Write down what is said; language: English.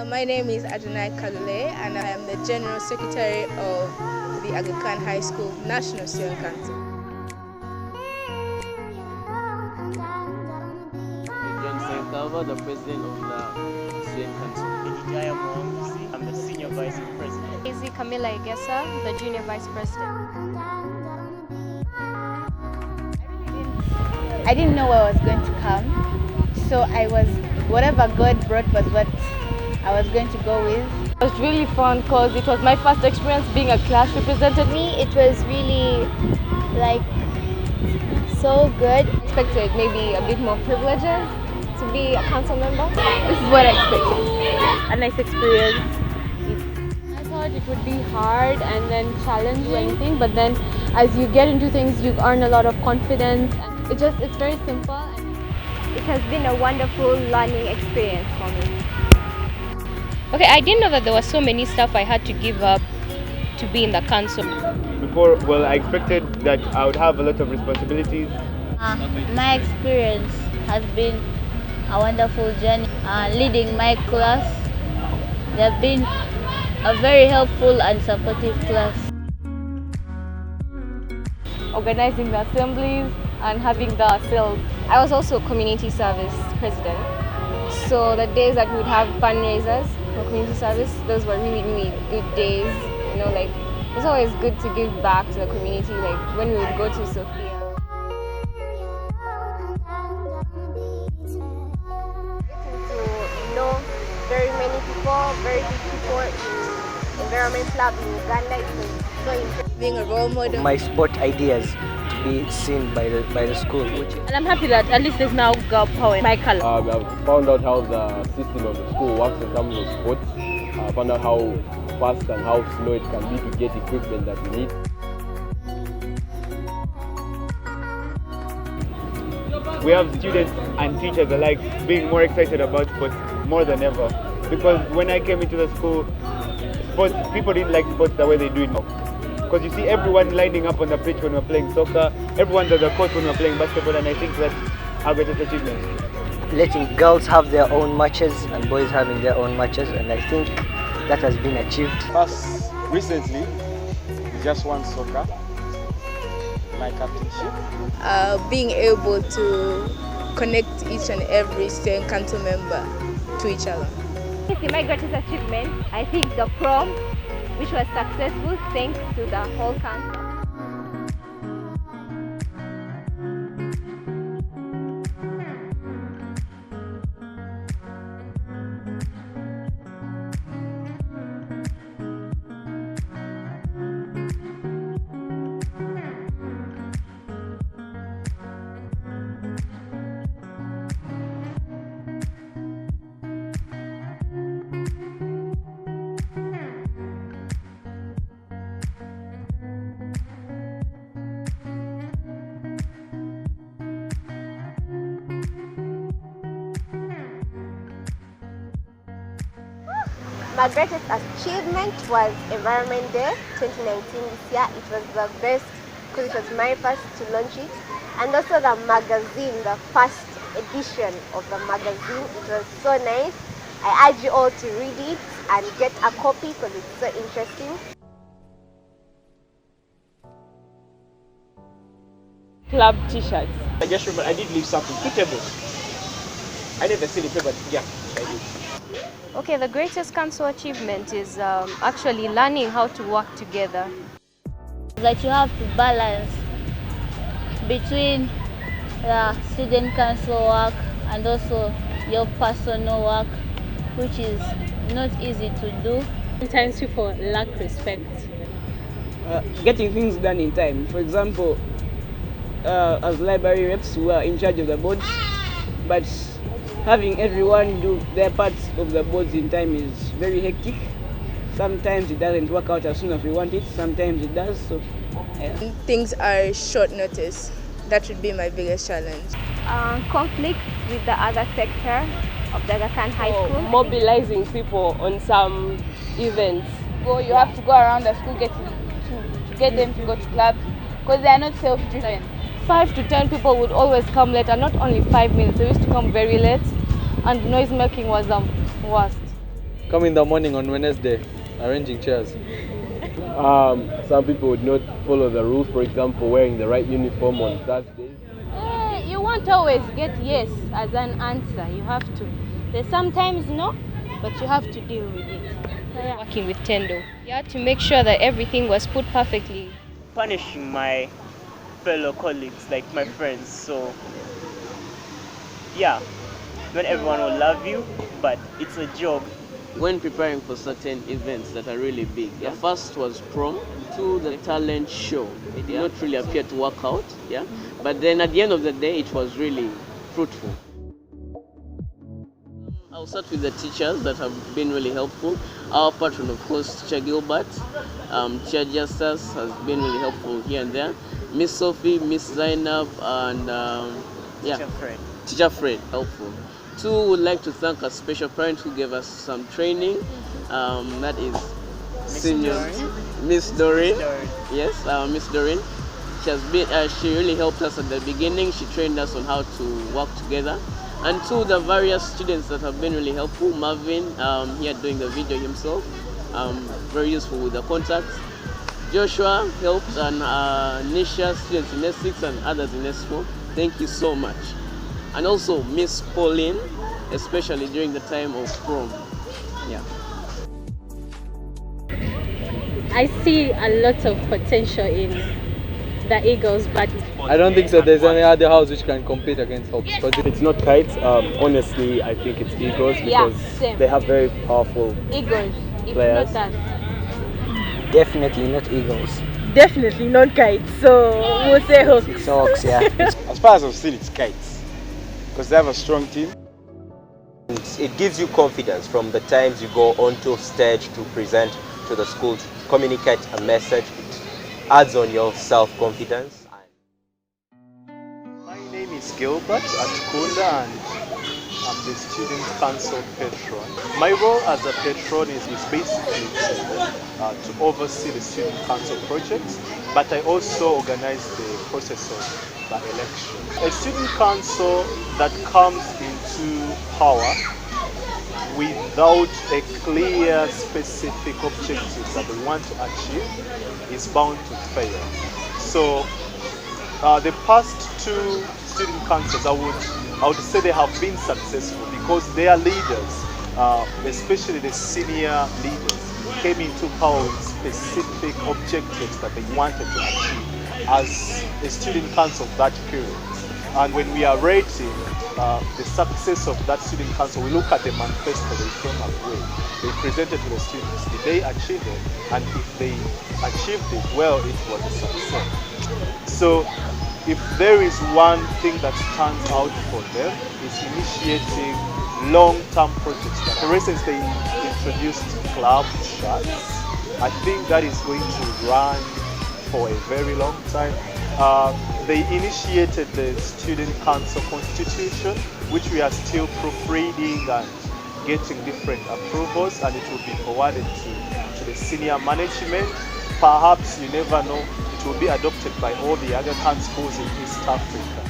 My name is Aga and I am the General Secretary of the Aga Khan High School National Student Council. The President of the Student Council. I'm the Senior Vice President. The Junior Vice President. I didn't know what was going to come, so whatever God brought was what I was going to go with. It was really fun because it was my first experience being a class representative. For me, it was really so good. I expected maybe a bit more privileges to be a council member. This is what I expected. A nice experience. I thought it would be hard and then challenging anything, but then as you get into things, you earn a lot of confidence. It's very simple. It has been a wonderful learning experience for me. Okay, I didn't know that there was so many stuff I had to give up to be in the council. Before, I expected that I would have a lot of responsibilities. My experience has been a wonderful journey. Leading my class, they have been a very helpful and supportive class. Organizing the assemblies and having the sales. I was also community service president. So the days that we would have fundraisers for community service, those were really, really good days. It's always good to give back to the community, like when we would go to Sophia. To know very many people, very big people in environment lab in Uganda. It was so interesting. Being a role model. My sport ideas to be seen by the school. And I'm happy that at least there's now girl power in my color. I've found out how the system of the school works in terms of sports. I found out how fast and how slow it can be to get equipment that we need. We have students and teachers alike being more excited about sports more than ever. Because when I came into the school, people didn't like sports the way they do it now. Because you see everyone lining up on the pitch when we're playing soccer, everyone's at the court when we're playing basketball, and I think that's our greatest achievement. Letting girls have their own matches and boys having their own matches, and I think that has been achieved. Us recently, we just won soccer, my captainship. Being able to connect each and every student council member to each other. My greatest achievement, I think the prom, which was successful thanks to the whole council. My greatest achievement was Environment Day 2019 this year. It was the best because it was my first to launch it. And also the magazine, the first edition of the magazine. It was so nice. I urge you all to read it and get a copy because it's so interesting. Club t-shirts. I just remember I did leave something suitable. I never seen it, but yeah, I did. Okay, the greatest council achievement is actually learning how to work together. That you have to balance between the student council work and also your personal work, which is not easy to do. Sometimes people lack respect. Getting things done in time. For example, as library reps, we are in charge of the boards, but having everyone do their parts of the boards in time is very hectic. Sometimes it doesn't work out as soon as we want it, sometimes it does. So, yeah. Things are short notice. That would be my biggest challenge. Conflict with the other sector of the Aga Khan High School. Mobilizing people on some events. You have to go around the school to get them to go to clubs because they are not self-driven. 5 to 10 people would always come late, and not only 5 minutes, they used to come very late, and noise making was the worst. Come in the morning on Wednesday, arranging chairs. Some people would not follow the rules, for example, wearing the right uniform on Thursdays. You won't always get yes as an answer. You have to. There's sometimes no, but you have to deal with it. Yeah. Working with Tendo, you had to make sure that everything was put perfectly. Punishing my fellow colleagues, like my friends. So, yeah, not everyone will love you, but it's a job. When preparing for certain events that are really big, the first was prom, to the talent show. It did not really appear to work out, but then at the end of the day, it was really fruitful. I'll start with the teachers that have been really helpful. Our patron, of course, Teacher Gilbert, Teacher Justus has been really helpful here and there. Miss Sophie, Miss Zainab, and Teacher Fred, helpful. Two, would like to thank a special parent who gave us some training. That is Miss Doreen. Yes, Miss Doreen. She really helped us at the beginning. She trained us on how to work together. And two, the various students that have been really helpful. Marvin, here doing the video himself, very useful with the contacts. Joshua helped, and Nisha, students in S6 and others in S4. Thank you so much. And also Miss Pauline, especially during the time of prom. Yeah. I see a lot of potential in the Eagles, but I don't think so. There's any other house which can compete against Hawks. It's not kites. Honestly, I think it's Eagles because they have very powerful Eagles, players. Not us. Definitely not Eagles. Definitely not kites. So we'll say Hawks. It's Hawks, yeah. As far as I've seen, it's kites because they have a strong team. It gives you confidence from the times you go onto stage to present to the school, to communicate a message. It adds on your self-confidence. My name is Gilbert Atkunda and I'm the Student Council Patron. My role as a patron is basically to oversee the Student Council projects, but I also organize the process of the election. A Student Council that comes into power without a clear, specific objective that they want to achieve is bound to fail. So the past two student councils, I would say they have been successful because their leaders, especially the senior leaders, came into power with specific objectives that they wanted to achieve as a student council of that period. And when we are rating the success of that student council, we look at the manifesto they came up with. They presented to the students. Did they achieve it? And if they achieved it, well, it was a success. So if there is one thing that stands out for them, is initiating long-term projects. For instance, they introduced club chats. I think that is going to run for a very long time. They initiated the Student Council Constitution, which we are still proofreading and getting different approvals, and it will be forwarded to the senior management. Perhaps, you never know, it will be adopted by all the Aga Khan schools in East Africa.